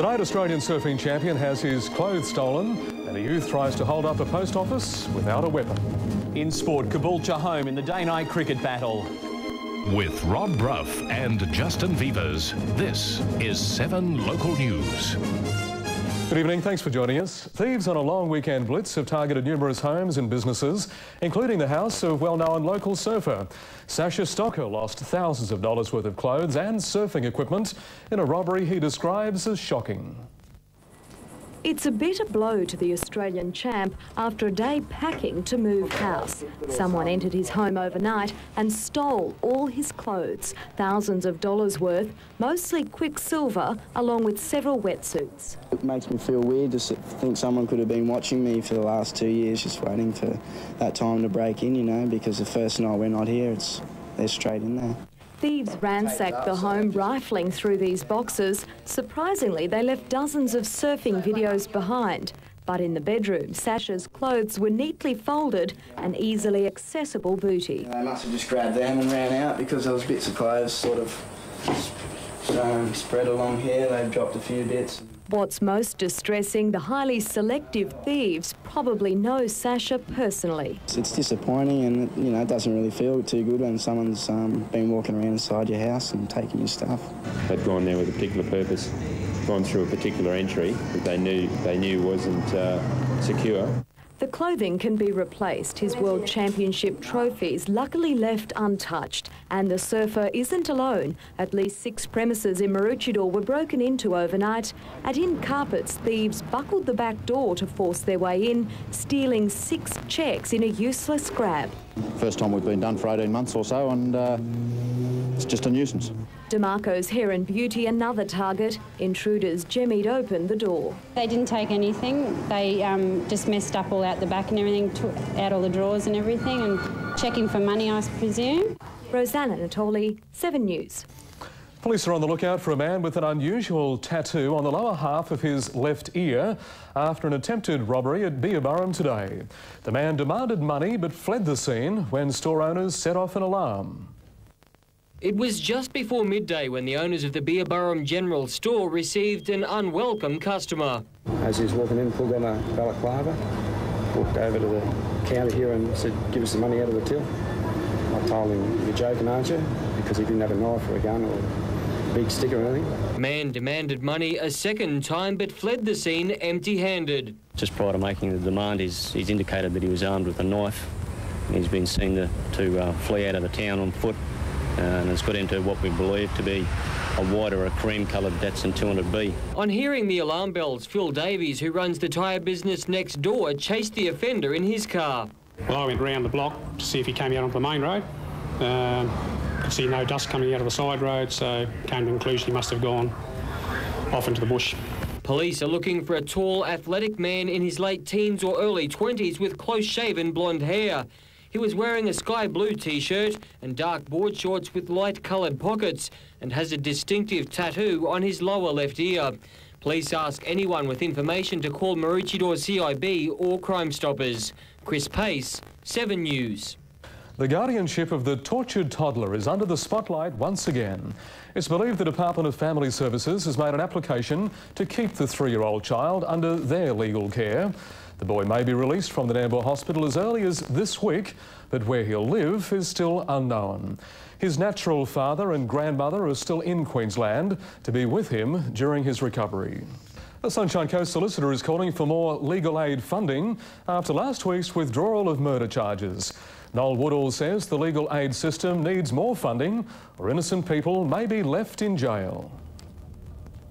Tonight, Australian surfing champion has his clothes stolen and a youth tries to hold up a post office without a weapon. In sport, Caboolture home in the day-night cricket battle. With Rob Brough and Justin Veevers, this is 7 Local News. Good evening, thanks for joining us. Thieves on a long weekend blitz have targeted numerous homes and businesses, including the house of well-known local surfer. Sasha Stocker lost thousands of dollars worth of clothes and surfing equipment in a robbery he describes as shocking. It's a bitter blow to the Australian champ after a day packing to move house. Someone entered his home overnight and stole all his clothes, thousands of dollars worth, mostly Quicksilver, along with several wetsuits. It makes me feel weird to think someone could have been watching me for the last 2 years, just waiting for that time to break in, you know, because the first night we're not here, they're straight in there. Thieves ransacked the home, rifling through these boxes. Surprisingly, they left dozens of surfing videos behind. But in the bedroom, Sasha's clothes were neatly folded and easily accessible booty. They must have just grabbed them and ran out because there was bits of clothes sort of spread along here. They've dropped a few bits. What's most distressing, the highly selective thieves probably know Sasha personally. It's disappointing and, you know, it doesn't really feel too good when someone's been walking around inside your house and taking your stuff. They'd gone there with a particular purpose, gone through a particular entry that they knew wasn't secure. The clothing can be replaced, his World Championship trophies luckily left untouched. And the surfer isn't alone. At least 6 premises in Maroochydore were broken into overnight. At Inn Carpets, thieves buckled the back door to force their way in, stealing 6 cheques in a useless grab. First time we've been done for 18 months or so, and it's just a nuisance. DeMarco's Hair and Beauty, another target. Intruders jemmied open the door. They didn't take anything. They just messed up all out the back and everything, took out all the drawers and everything, and checking for money, I presume. Rosanna, Natoli, 7 News. Police are on the lookout for a man with an unusual tattoo on the lower half of his left ear after an attempted robbery at Veevers today. The man demanded money but fled the scene when store owners set off an alarm. It was just before midday when the owners of the Veevers General Store received an unwelcome customer. As he was walking in, pulled on a balaclava, walked over to the counter here and said, "Give us the money out of the till." I told him, "You're joking, aren't you?" Because he didn't have a knife or a gun or a big stick or anything. Man demanded money a second time but fled the scene empty-handed. Just prior to making the demand, he's indicated that he was armed with a knife. He's been seen to flee out of the town on foot. And it's got into what we believe to be a white or a cream-coloured Datsun 200B. On hearing the alarm bells, Phil Davies, who runs the tyre business next door, chased the offender in his car. Well, I went round the block to see if he came out onto the main road. Could see no dust coming out of the side road, so came to the conclusion he must have gone off into the bush. Police are looking for a tall, athletic man in his late teens or early 20s with close-shaven blonde hair. He was wearing a sky blue T-shirt and dark board shorts with light-coloured pockets and has a distinctive tattoo on his lower left ear. Police ask anyone with information to call Maroochydore CIB or Crime Stoppers. Chris Pace, 7 News. The guardianship of the tortured toddler is under the spotlight once again. It's believed the Department of Family Services has made an application to keep the 3-year-old child under their legal care. The boy may be released from the Nambour Hospital as early as this week, but where he'll live is still unknown. His natural father and grandmother are still in Queensland to be with him during his recovery. The Sunshine Coast solicitor is calling for more legal aid funding after last week's withdrawal of murder charges. Noel Woodall says the legal aid system needs more funding or innocent people may be left in jail.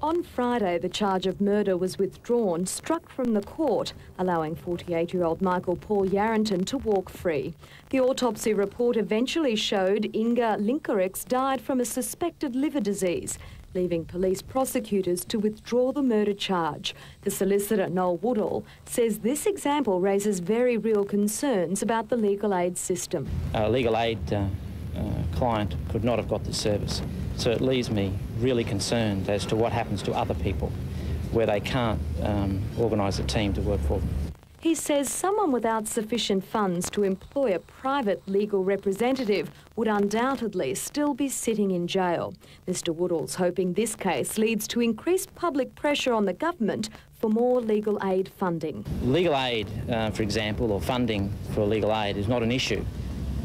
On Friday, the charge of murder was withdrawn, struck from the court, allowing 48-year-old Michael Paul Yarrington to walk free. The autopsy report eventually showed Inga Linkarix died from a suspected liver disease, leaving police prosecutors to withdraw the murder charge. The solicitor, Noel Woodall, says this example raises very real concerns about the legal aid system. A legal aid client could not have got this service. So it leaves me really concerned as to what happens to other people where they can't organise a team to work for them. He says someone without sufficient funds to employ a private legal representative would undoubtedly still be sitting in jail. Mr Woodall's hoping this case leads to increased public pressure on the government for more legal aid funding. Legal aid, for example, or funding for legal aid is not an issue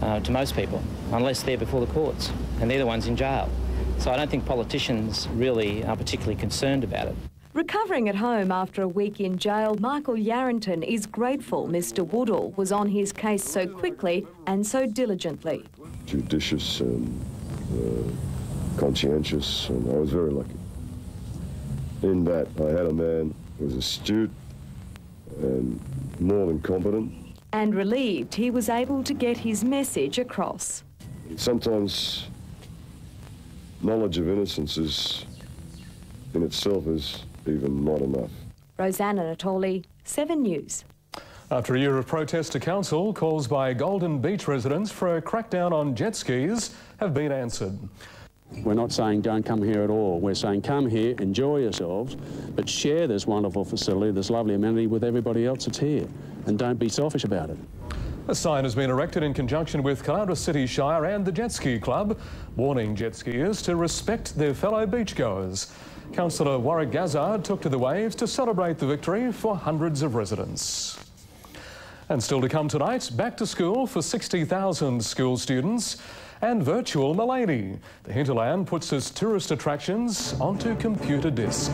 to most people unless they're before the courts and they're the ones in jail. So I don't think politicians really are particularly concerned about it. Recovering at home after a week in jail, Michael Yarrington is grateful Mr Woodall was on his case so quickly and so diligently. Judicious and conscientious, and I was very lucky in that I had a man who was astute and more than competent. And relieved he was able to get his message across. Sometimes knowledge of innocence is, in itself, is even not enough. Rosanna, Natoli, 7 News. After a year of protest to council, calls by Golden Beach residents for a crackdown on jet skis have been answered. We're not saying don't come here at all. We're saying come here, enjoy yourselves, but share this wonderful facility, this lovely amenity with everybody else that's here, and don't be selfish about it. A sign has been erected in conjunction with Caloundra City Shire and the Jet Ski Club, warning jet skiers to respect their fellow beachgoers. Councillor Warwick Gazzard took to the waves to celebrate the victory for hundreds of residents. And still to come tonight, back to school for 60,000 school students and virtual Milady. The hinterland puts its tourist attractions onto computer disc.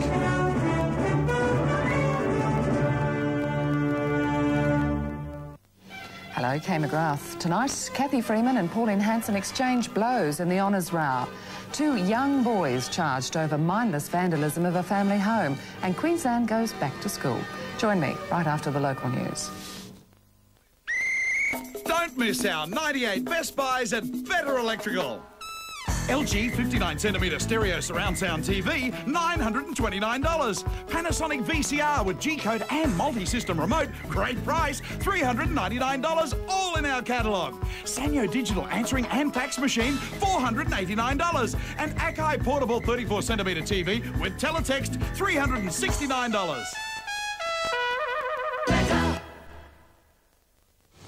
Hello, Kay McGrath. Tonight, Kathy Freeman and Pauline Hanson exchange blows in the honours row. 2 young boys charged over mindless vandalism of a family home, and Queensland goes back to school. Join me right after the local news. Don't miss our 98 Best Buys at Better Electrical. LG 59cm stereo surround sound TV, $929. Panasonic VCR with G-code and multi-system remote, great price, $399, all in our catalogue. Sanyo digital answering and fax machine, $489. And Akai portable 34cm TV with teletext, $369.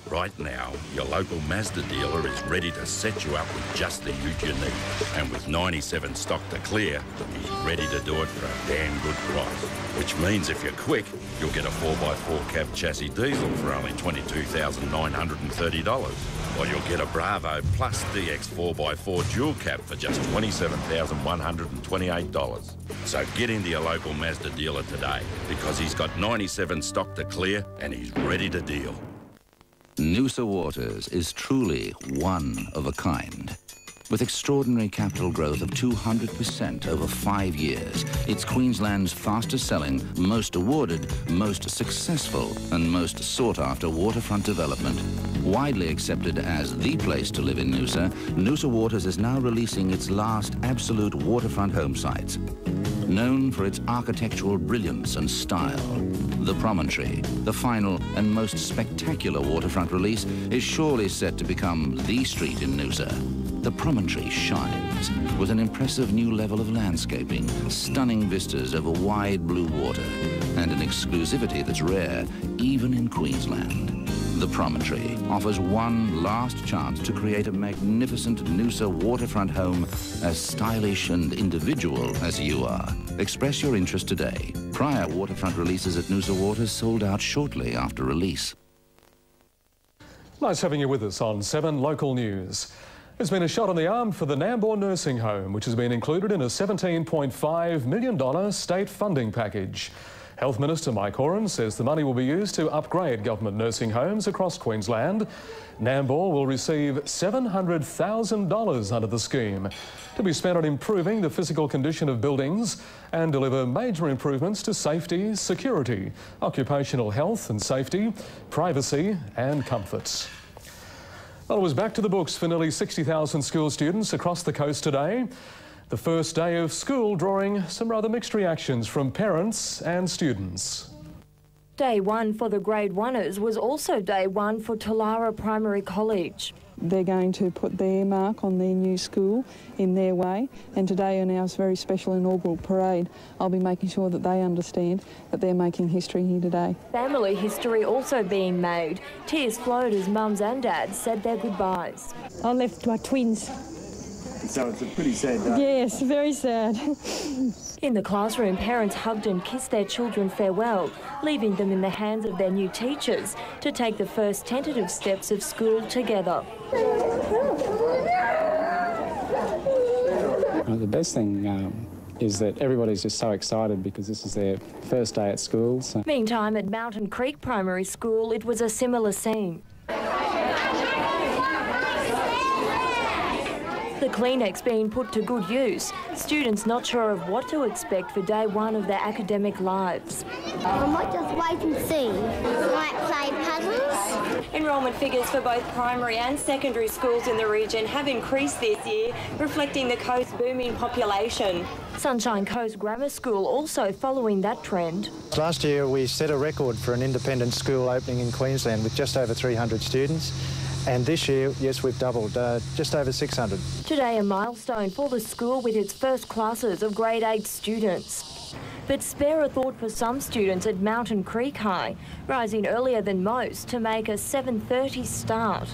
Right now, your local Mazda dealer is ready to set you up with just the ute you need. And with 97 stock to clear, he's ready to do it for a damn good price. Which means if you're quick, you'll get a 4x4 cab chassis diesel for only $22,930. Or you'll get a Bravo Plus DX 4x4 dual cab for just $27,128. So get into your local Mazda dealer today, because he's got 97 stock to clear and he's ready to deal. Noosa Waters is truly one of a kind. With extraordinary capital growth of 200% over 5 years, it's Queensland's fastest-selling, most awarded, most successful and most sought-after waterfront development. Widely accepted as the place to live in Noosa, Noosa Waters is now releasing its last absolute waterfront home sites. Known for its architectural brilliance and style, the Promontory, the final and most spectacular waterfront release, is surely set to become the street in Noosa. The Promontory shines with an impressive new level of landscaping, stunning vistas over wide blue water, and an exclusivity that's rare even in Queensland. The Promontory offers one last chance to create a magnificent Noosa waterfront home as stylish and individual as you are. Express your interest today. Prior waterfront releases at Noosa Waters sold out shortly after release. Nice having you with us on 7 Local News. There's been a shot in the arm for the Nambour nursing home, which has been included in a $17.5 million state funding package. Health Minister Mike Horan says the money will be used to upgrade government nursing homes across Queensland. Nambour will receive $700,000 under the scheme to be spent on improving the physical condition of buildings and deliver major improvements to safety, security, occupational health and safety, privacy and comfort. Well, it was back to the books for nearly 60,000 school students across the coast today. The first day of school drawing some rather mixed reactions from parents and students. Day 1 for the Grade 1ers was also Day 1 for Talara Primary College. they're going to put their mark on their new school in their way, and today in our very special inaugural parade, I'll be making sure that they understand that they're making history here today. Family history also being made. Tears flowed as mums and dads said their goodbyes. I left my twins. So it's a pretty sad day. Yes, very sad. In the classroom, parents hugged and kissed their children farewell, leaving them in the hands of their new teachers to take the first tentative steps of school together. The best thing is that everybody's just so excited because this is their first day at school. So. Meantime, at Mountain Creek Primary School, it was a similar scene. The Kleenex being put to good use, students not sure of what to expect for day one of their academic lives. I might just wait and see. Might play puzzles. Enrolment figures for both primary and secondary schools in the region have increased this year, reflecting the coast's booming population. Sunshine Coast Grammar School also following that trend. Last year we set a record for an independent school opening in Queensland with just over 300 students. And this year, yes, we've doubled, just over 600. Today a milestone for the school with its first classes of grade 8 students. But spare a thought for some students at Mountain Creek High, rising earlier than most to make a 7:30 start.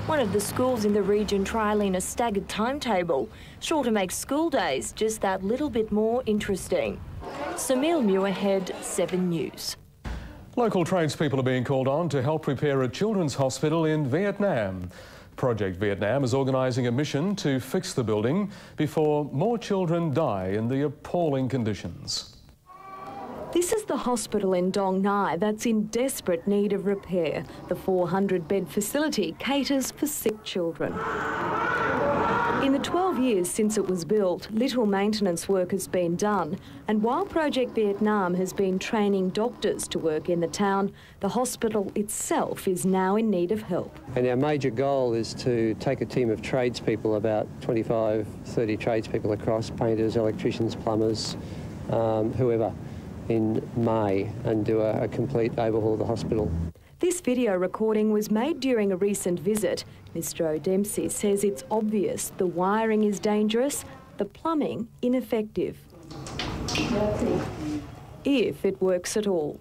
One of the schools in the region trialling a staggered timetable, sure to make school days just that little bit more interesting. Samil Muirhead, 7 News. Local tradespeople are being called on to help repair a children's hospital in Vietnam. Project Vietnam is organising a mission to fix the building before more children die in the appalling conditions. This is the hospital in Dong Nai that's in desperate need of repair. The 400-bed facility caters for sick children. In the 12 years since it was built, little maintenance work has been done, and while Project Vietnam has been training doctors to work in the town, the hospital itself is now in need of help. And our major goal is to take a team of tradespeople, about 25, 30 tradespeople across, painters, electricians, plumbers, whoever, in May, and do a complete overhaul of the hospital. This video recording was made during a recent visit. Mr O'Dempsey says it's obvious the wiring is dangerous, the plumbing ineffective. If it works at all.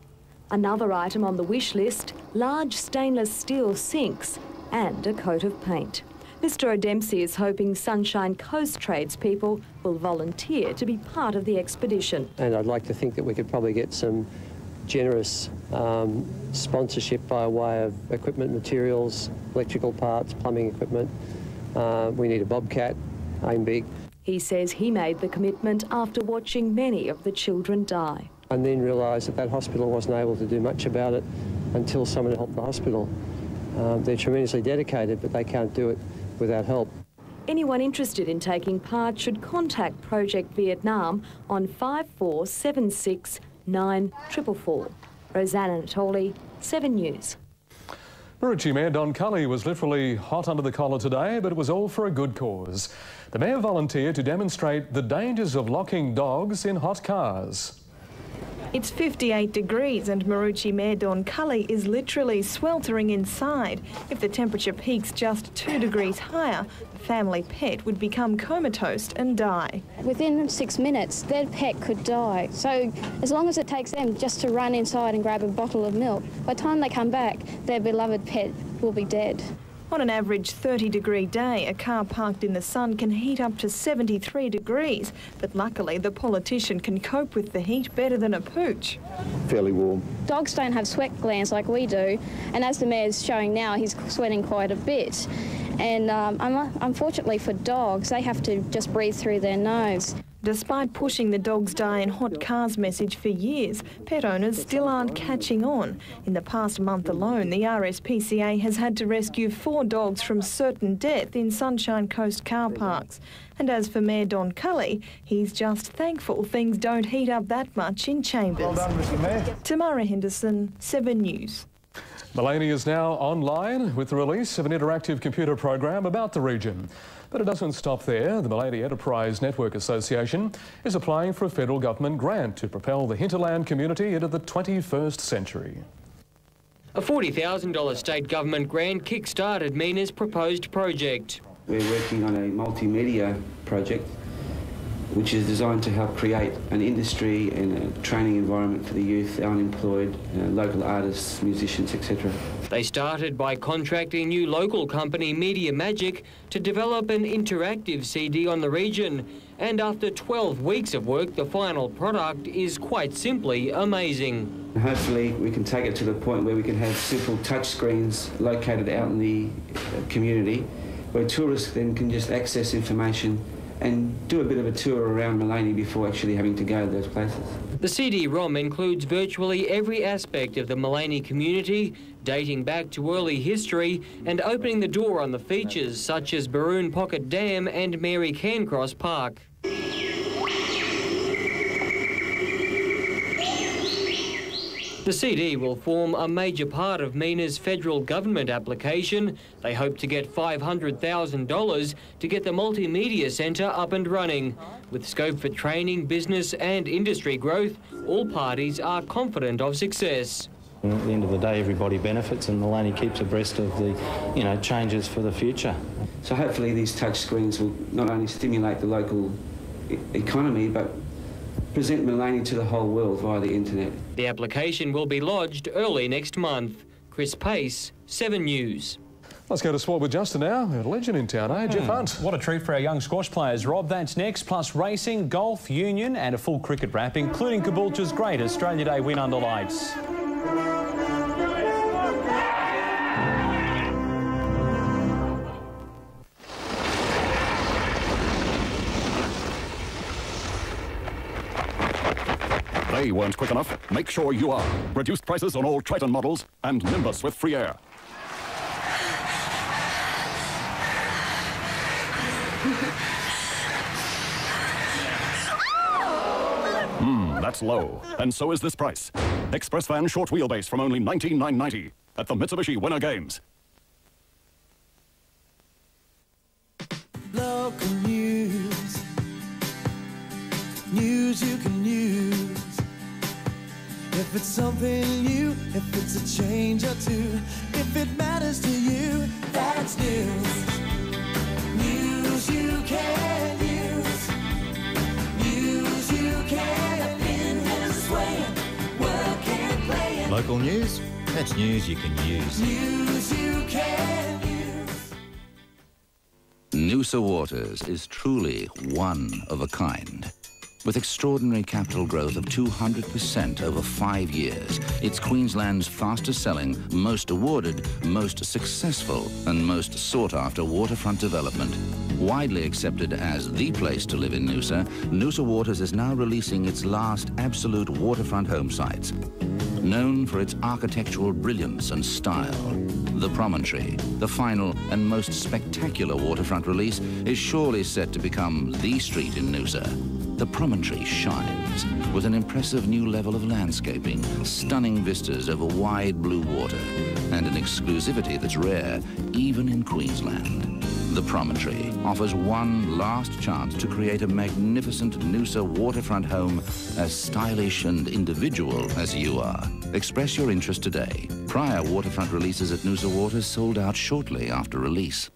Another item on the wish list, large stainless steel sinks and a coat of paint. Mr O'Dempsey is hoping Sunshine Coast tradespeople will volunteer to be part of the expedition. And I'd like to think that we could probably get some generous sponsorship by way of equipment, materials, electrical parts, plumbing equipment. We need a bobcat, aim big. He says he made the commitment after watching many of the children die. And then realised that that hospital wasn't able to do much about it until someone helped the hospital. They're tremendously dedicated, but they can't do it without help. Anyone interested in taking part should contact Project Vietnam on 5476 9444. Rosanna Natoli, 7 News. Maroochy Mayor Don Cully was literally hot under the collar today, but it was all for a good cause. The Mayor volunteered to demonstrate the dangers of locking dogs in hot cars. It's 58 degrees and Maroochy Mayor Don Cully is literally sweltering inside. If the temperature peaks just 2 degrees higher, the family pet would become comatose and die. Within 6 minutes, their pet could die. So as long as it takes them just to run inside and grab a bottle of milk, by the time they come back, their beloved pet will be dead. On an average 30-degree day, a car parked in the sun can heat up to 73 degrees. But luckily, the politician can cope with the heat better than a pooch. Fairly warm. Dogs don't have sweat glands like we do, and as the mayor's showing now, he's sweating quite a bit. And unfortunately for dogs, they have to just breathe through their nose. Despite pushing the dogs die in hot cars message for years, pet owners still aren't catching on. In the past month alone, the RSPCA has had to rescue 4 dogs from certain death in Sunshine Coast car parks. And as for Mayor Don Cully, he's just thankful things don't heat up that much in Chambers. Well done, Mr Mayor. Tamara Henderson, 7 News. Maleny is now online with the release of an interactive computer program about the region. But it doesn't stop there. The Maleny Enterprise Network Association is applying for a federal government grant to propel the hinterland community into the 21st century. A $40,000 state government grant kick-started Mina's proposed project. We're working on a multimedia project which is designed to help create an industry and a training environment for the youth, the unemployed, local artists, musicians, etc. They started by contracting new local company Media Magic to develop an interactive CD on the region, and after 12 weeks of work, the final product is quite simply amazing. Hopefully we can take it to the point where we can have simple touch screens located out in the community where tourists then can just access information and do a bit of a tour around Maleny before actually having to go to those places. The CD-ROM includes virtually every aspect of the Maleny community, dating back to early history and opening the door on the features such as Baroon Pocket Dam and Mary Cairncross Park. The CD will form a major part of Mina's federal government application. They hope to get $500,000 to get the multimedia centre up and running. With scope for training, business and industry growth, all parties are confident of success. At the end of the day, everybody benefits and Maleny keeps abreast of the changes for the future. So hopefully these touch screens will not only stimulate the local economy, but present Maleny to the whole world via the internet. The application will be lodged early next month. Chris Pace, 7 News. Let's go to sport with Justin now. A legend in town, eh? Jeff Hunt. What a treat for our young squash players, Rob. That's next, plus racing, golf, union and a full cricket wrap, including Caboolture's great Australia Day win under lights. They weren't quick enough. Make sure you are. Reduced prices on all Triton models and Nimbus with free air. That's low. And so is this price. Express van short wheelbase from only $19,990 at the Mitsubishi Winter Games. Local news. News you can use. If it's something new, if it's a change or two, if it matters to you, that's news. News you can use. News you can in this way. Work and play. Local news? That's news you can use. News you can use. Noosa Waters is truly one of a kind. With extraordinary capital growth of 200% over 5 years, it's Queensland's fastest-selling, most awarded, most successful and most sought-after waterfront development. Widely accepted as the place to live in Noosa, Noosa Waters is now releasing its last absolute waterfront home sites. Known for its architectural brilliance and style, the Promontory, the final and most spectacular waterfront release, is surely set to become the street in Noosa. The Promontory shines with an impressive new level of landscaping, stunning vistas over wide blue water, and an exclusivity that's rare even in Queensland. The Promontory offers one last chance to create a magnificent Noosa waterfront home as stylish and individual as you are. Express your interest today. Prior waterfront releases at Noosa Waters sold out shortly after release.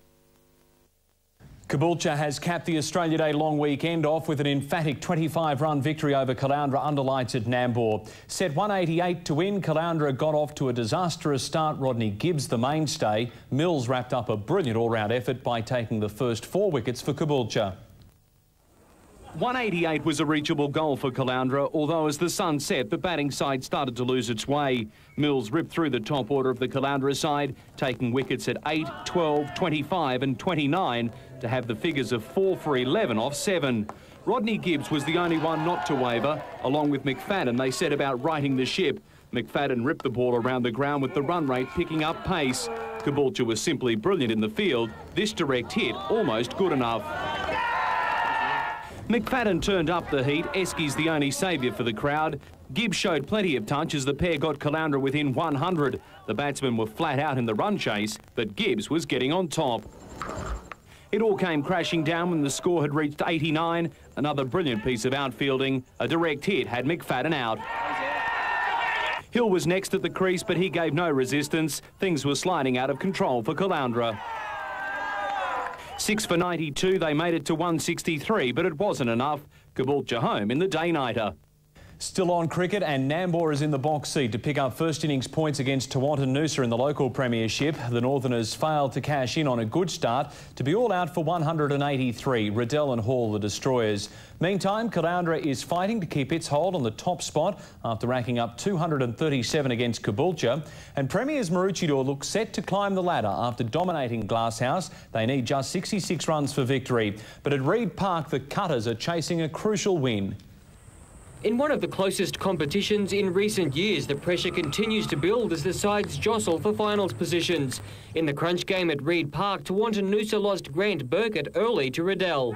Caboolture has capped the Australia Day long weekend off with an emphatic 25-run victory over Caloundra under lights at Nambour. Set 188 to win, Caloundra got off to a disastrous start. Rodney Gibbs, the mainstay. Mills wrapped up a brilliant all-round effort by taking the first 4 wickets for Caboolture. 188 was a reachable goal for Caloundra, although as the sun set, the batting side started to lose its way. Mills ripped through the top order of the Caloundra side, taking wickets at 8, 12, 25 and 29 to have the figures of 4 for 11 off 7. Rodney Gibbs was the only one not to waver. Along with McFadden, they set about righting the ship. McFadden ripped the ball around the ground with the run rate picking up pace. Caboolture was simply brilliant in the field. This direct hit almost good enough. McFadden turned up the heat. Esky's the only saviour for the crowd. Gibbs showed plenty of touch as the pair got Caloundra within 100. The batsmen were flat out in the run chase, but Gibbs was getting on top. It all came crashing down when the score had reached 89. Another brilliant piece of outfielding. A direct hit had McFadden out. Hill was next at the crease, but he gave no resistance. Things were sliding out of control for Caloundra. 6 for 92, they made it to 163, but it wasn't enough. Caboolture home in the day-nighter. Still on cricket, and Nambour is in the box seat to pick up first innings points against Tawantin Noosa in the local premiership. The Northerners failed to cash in on a good start to be all out for 183. Riddell and Hall the destroyers. Meantime, Caloundra is fighting to keep its hold on the top spot after racking up 237 against Caboolture. And Premiers Maroochydore look set to climb the ladder after dominating Glasshouse. They need just 66 runs for victory. But at Reid Park, the Cutters are chasing a crucial win. In one of the closest competitions in recent years, the pressure continues to build as the sides jostle for finals positions. In the crunch game at Reid Park, Tawantin Noosa lost Grant Burkett early to Riddell.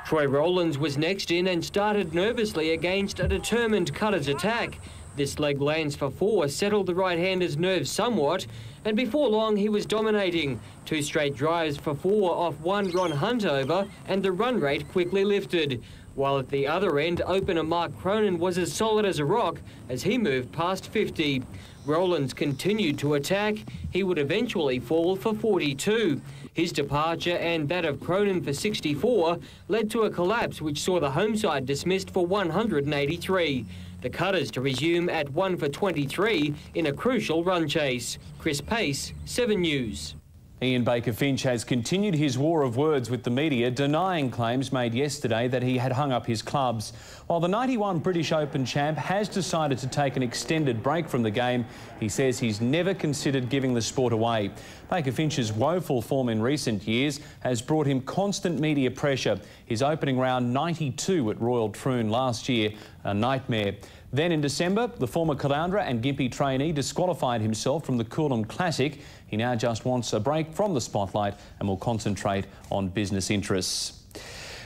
Troy Rowlands was next in and started nervously against a determined Cutters attack. This leg lands for 4, settled the right-hander's nerves somewhat, and before long he was dominating. 2 straight drives for 4 off 1 Ron Hunt over, and the run rate quickly lifted. While at the other end, opener Mark Cronin was as solid as a rock as he moved past 50. Rowlands continued to attack. He would eventually fall for 42. His departure and that of Cronin for 64 led to a collapse which saw the home side dismissed for 183. The Cutters to resume at 1 for 23 in a crucial run chase. Chris Pace, 7 News. Ian Baker-Finch has continued his war of words with the media, denying claims made yesterday that he had hung up his clubs. While the 91 British Open champ has decided to take an extended break from the game, he says he's never considered giving the sport away. Baker-Finch's woeful form in recent years has brought him constant media pressure. His opening round 92 at Royal Troon last year, a nightmare. Then in December, the former Caloundra and Gympie trainee disqualified himself from the Coolum Classic. He now just wants a break from the spotlight and will concentrate on business interests.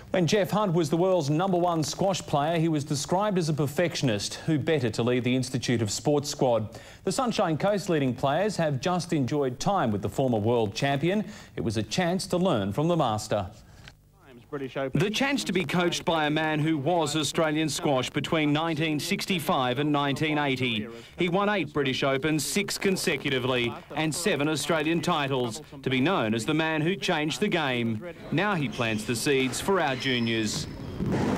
When Jeff Hunt was the world's #1 squash player, he was described as a perfectionist. Who better to lead the Institute of Sports squad? The Sunshine Coast leading players have just enjoyed time with the former world champion. It was a chance to learn from the master. The chance to be coached by a man who was Australian squash between 1965 and 1980. He won 8 British Opens, 6 consecutively, and 7 Australian titles, to be known as the man who changed the game. Now he plants the seeds for our juniors.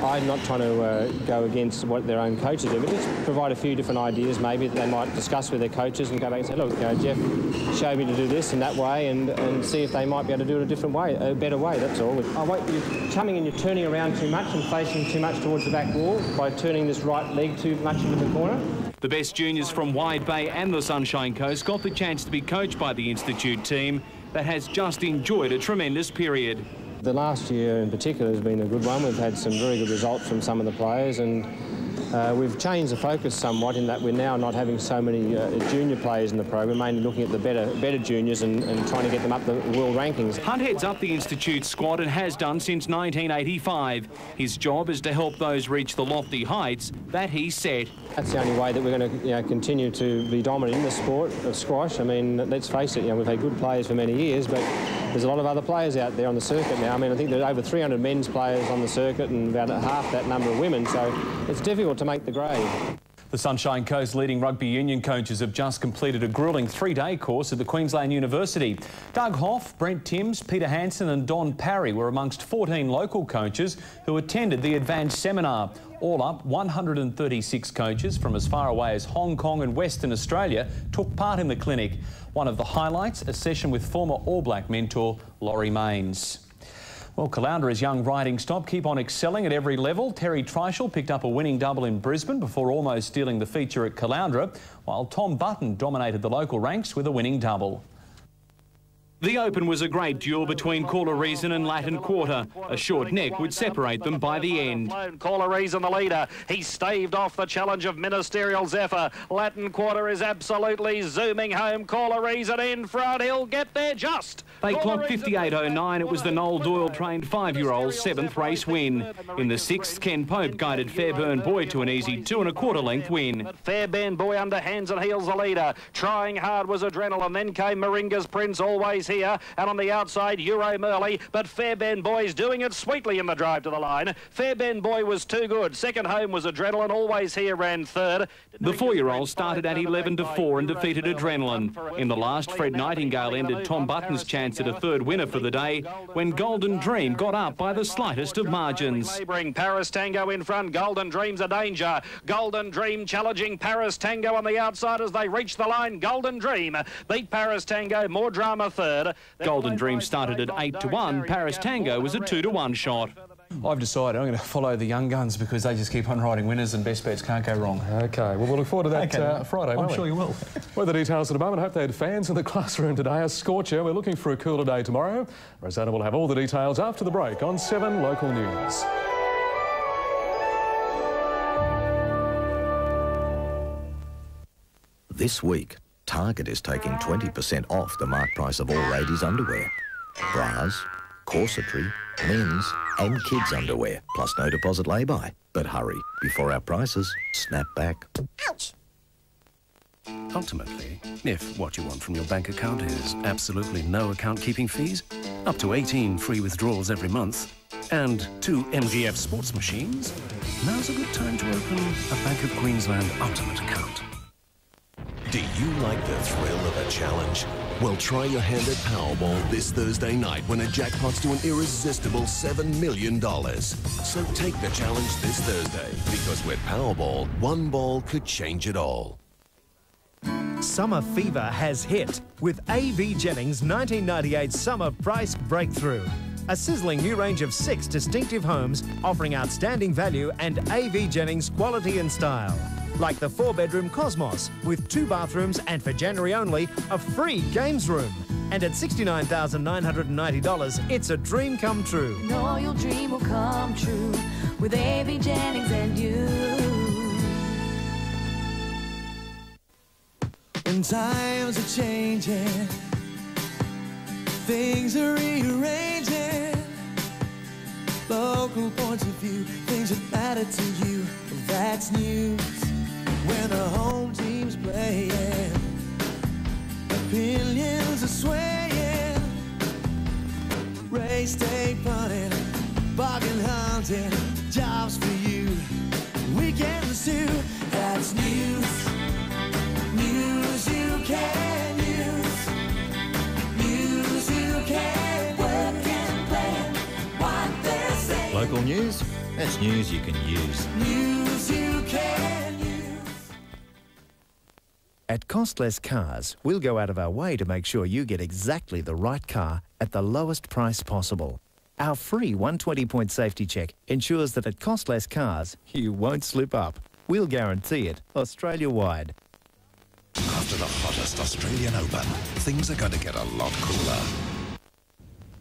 I'm not trying to go against what their own coaches do, but just provide a few different ideas maybe that they might discuss with their coaches and go back and say, look, Jeff showed me to do this in that way, and see if they might be able to do it a different way, a better way, that's all. I want you chumming and you're turning around too much and facing too much towards the back wall by turning this right leg too much into the corner. The best juniors from Wide Bay and the Sunshine Coast got the chance to be coached by the Institute team that has just enjoyed a tremendous period. The last year in particular has been a good one. We've had some very good results from some of the players, and we've changed the focus somewhat in that we're now not having so many junior players in the program, mainly looking at the better juniors and trying to get them up the world rankings. Hunt heads up the Institute squad and has done since 1985. His job is to help those reach the lofty heights that he set. That's the only way that we're going to continue to be dominant in the sport of squash. I mean, let's face it, we've had good players for many years, but there's a lot of other players out there on the circuit now. I mean, I think there are over 300 men's players on the circuit and about half that number of women, so it's difficult to make the grade. The Sunshine Coast leading rugby union coaches have just completed a gruelling 3-day course at the Queensland University. Doug Hoff, Brent Timms, Peter Hansen and Don Parry were amongst 14 local coaches who attended the advanced seminar. All up, 136 coaches from as far away as Hong Kong and Western Australia took part in the clinic. One of the highlights, a session with former All Black mentor Laurie Mains. Well, Caloundra's young riding stock keep on excelling at every level. Terry Treichel picked up a winning double in Brisbane before almost stealing the feature at Caloundra, while Tom Button dominated the local ranks with a winning double. The Open was a great duel between Caller Reason and Latin Quarter. A short neck would separate them by the end. Caller Reason the leader. He staved off the challenge of Ministerial Zephyr. Latin Quarter is absolutely zooming home. Caller Reason in front. He'll get there just. They clocked 58.09. It was the Noel Doyle-trained 5-year-old's 7th race win. In the 6th, Ken Pope guided Fairburn Boy to an easy 2 1/4 length win. Fairburn Boy under hands and heels the leader. Trying hard was Adrenaline. Then came Moringa's Prince, always here, and on the outside, Euro Merley, but Fairbend Boy's doing it sweetly in the drive to the line. Fairbend Boy was too good. Second home was Adrenaline, Always Here ran third. The 4-year-old started at 11-4 and defeated Adrenaline. In the last, Fred Nightingale ended Tom Button's chance at a third winner for the day when Golden Dream got up by the slightest of margins. Labouring Paris Tango in front. Golden Dream's a danger. Golden Dream challenging Paris Tango on the outside as they reach the line. Golden Dream beat Paris Tango. More drama third. Golden Dream started at 8-1. Paris Tango was a 2-1 shot. I've decided I'm going to follow the young guns because they just keep on riding winners and best bets can't go wrong. OK, well, we'll look forward to that Friday, won't we? I'm sure you will. Well, the details at the moment. I hope they had fans in the classroom today. A scorcher. We're looking for a cooler day tomorrow. Rosanna will have all the details after the break on 7 Local News. This week, Target is taking 20% off the marked price of all ladies' underwear. Bras, corsetry, men's and kids' underwear, plus no deposit lay-by. But hurry, before our prices snap back. Ouch! Ultimately, if what you want from your bank account is absolutely no account-keeping fees, up to 18 free withdrawals every month, and 2 MGF sports machines, now's a good time to open a Bank of Queensland Ultimate account. Do you like the thrill of a challenge? Well, try your hand at Powerball this Thursday night when it jackpots to an irresistible $7 million. So take the challenge this Thursday, because with Powerball, one ball could change it all. Summer fever has hit with A.V. Jennings' 1998 Summer Price Breakthrough. A sizzling new range of 6 distinctive homes offering outstanding value and A.V. Jennings quality and style. Like the 4-bedroom Cosmos with 2 bathrooms and for January only, a free games room. And at $69,990, it's a dream come true. Know your dream will come true with A.V. Jennings and you. When times are changing, things are rearranging. Local points of view, things that matter to you, that's news. When the home team's playing, opinions are swaying. Race day punting, bargain hunting, jobs for you, weekends too. That's news, news you can use, news you can work and plan what they're saying. Local news? That's news you can use. News you can. At Costless Cars, we'll go out of our way to make sure you get exactly the right car at the lowest price possible. Our free 120-point safety check ensures that at Costless Cars, you won't slip up. We'll guarantee it, Australia-wide. After the hottest Australian Open, things are going to get a lot cooler.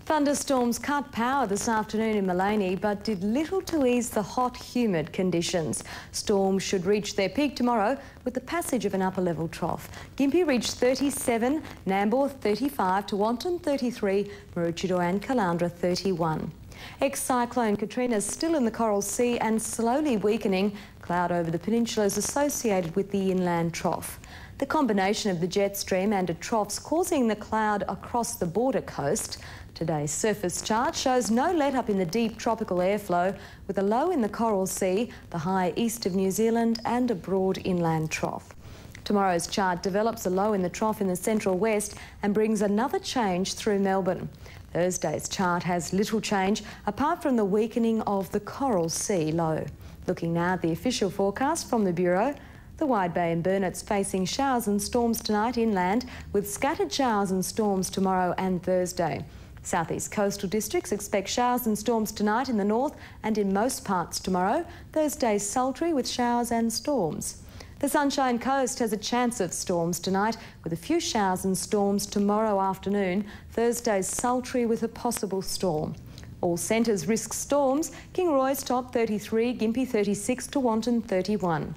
Thunderstorms cut power this afternoon in Maleny, but did little to ease the hot, humid conditions. Storms should reach their peak tomorrow with the passage of an upper-level trough. Gympie reached 37, Nambour 35, Tewantin 33, Maroochydore and Caloundra 31. Ex-cyclone Katrina still in the Coral Sea and slowly weakening. Cloud over the peninsula is associated with the inland trough. The combination of the jet stream and a trough's causing the cloud across the border coast. Today's surface chart shows no let-up in the deep tropical airflow, with a low in the Coral Sea, the high east of New Zealand and a broad inland trough. Tomorrow's chart develops a low in the trough in the central west and brings another change through Melbourne. Thursday's chart has little change apart from the weakening of the Coral Sea low. Looking now at the official forecast from the Bureau. The Wide Bay and Burnet's facing showers and storms tonight inland, with scattered showers and storms tomorrow and Thursday. Southeast coastal districts expect showers and storms tonight in the north and in most parts tomorrow. Thursday sultry with showers and storms. The Sunshine Coast has a chance of storms tonight with a few showers and storms tomorrow afternoon. Thursday's sultry with a possible storm. All centres risk storms. Kingaroy's top 33, Gympie 36, Tewantin 31.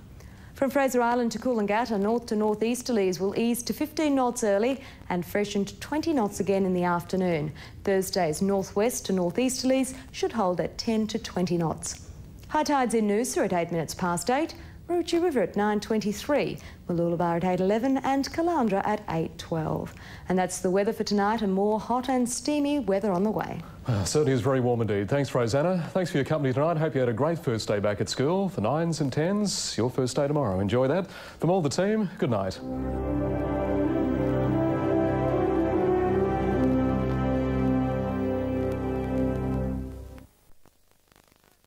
From Fraser Island to Coolangatta, north to northeasterlies will ease to 15 knots early and freshen to 20 knots again in the afternoon. Thursday's northwest to northeasterlies should hold at 10 to 20 knots. High tides in Noosa at 8 minutes past 8. Maroochy River at 9:23, Mooloolaba at 8:11 and Caloundra at 8:12. And that's the weather for tonight, and more hot and steamy weather on the way. Certainly is very warm indeed. Thanks, Rosanna. Thanks for your company tonight. Hope you had a great first day back at school. For 9s and 10s, your first day tomorrow. Enjoy that. From all the team, good night.